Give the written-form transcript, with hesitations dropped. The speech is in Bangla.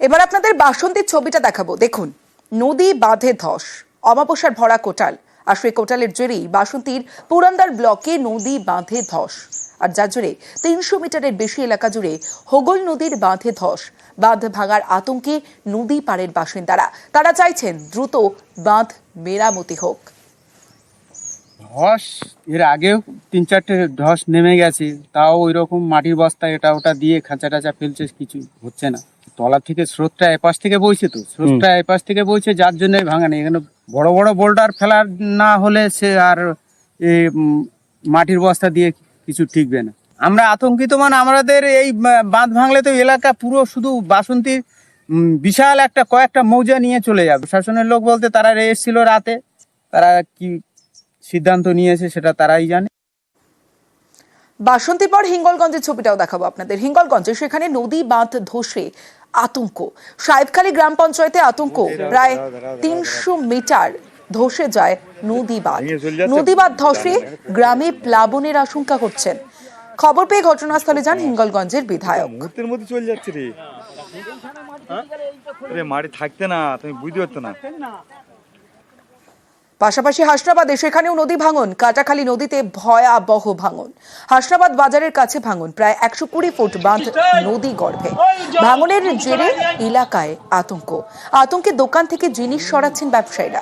এবার আপনাদের বাসন্তীর ছবিটা দেখাবো। দেখুন, নদী বাঁধে ধস, অমাবস্যার ভরা কোটাল। আর সেই কোটালের জেরেই বাসন্তীর পুরান্দার ব্লকে নদী বাঁধে ধস। আর যার জেরে ৩০০ মিটারের বেশি এলাকা জুড়ে হোগল নদীর বাঁধে ধস। বাঁধ ভাঙার আতঙ্কে নদী পাড়ের বাসিন্দারা, তারা চাইছেন দ্রুত বাঁধ মেরামতি হোক। ধস এর আগেও ৩-৪টে ধস নেমে গেছে, তাও ওই রকম মাটির বস্তা এটা ওটা দিয়ে খাঁচা টাচা ফেলছে, কিছু হচ্ছে না। তলা থেকে স্রোতটা এপাশ থেকে বইছে, তো স্রোতটা এপাশ থেকে বইছে, যার জন্য ভাঙা নেই। এখানে বড় বড় বোল্ডার ফেলার না হলে সে আর মাটির বস্তা দিয়ে কিছু টিকবে না। আমরা আতঙ্কিত, মানে আমাদের এই বাঁধ ভাঙলে তো এলাকা পুরো শুধু বাসন্তীর বিশাল একটা কয়েকটা মৌজা নিয়ে চলে যাবে। শাসনের লোক বলতে তারা এসেছিল রাতে, তারা কি সিদ্ধান্ত নিয়েছে সেটা তারাই জানে। বাসন্তীর পর হিঙ্গলগঞ্জের ছবিটাও দেখাবো আপনাদের। হিঙ্গলগঞ্জে সেখানে নদী বাঁধ ধসে আতঙ্ক। সাহেবখালী গ্রাম পঞ্চায়েতে আতঙ্ক। প্রায় ৩০০ মিটার ধসে যায় নদী বাঁধ। নদী বাঁধ ধসে গ্রামে প্লাবনের আশঙ্কা করছেন। খবর পেয়ে ঘটনাস্থলে যান হিঙ্গলগঞ্জের বিধায়ক। মুহূর্তের মধ্যে চলে যাচ্ছে রে মাটি থাকতে না, তুমি বুঝতে পারতো না। পাশাপাশি হাসনাবাদে সেখানেও নদী ভাঙন। কাটাখালী নদীতে ভয়াবহ ভাঙন। হাসনাবাদ বাজারের কাছে ভাঙন, প্রায় ১২০ ফুট বাঁধ নদী গর্ভে। ভাঙনের জেরে এলাকায় আতঙ্কে দোকান থেকে জিনিস সরাচ্ছেন ব্যবসায়ীরা।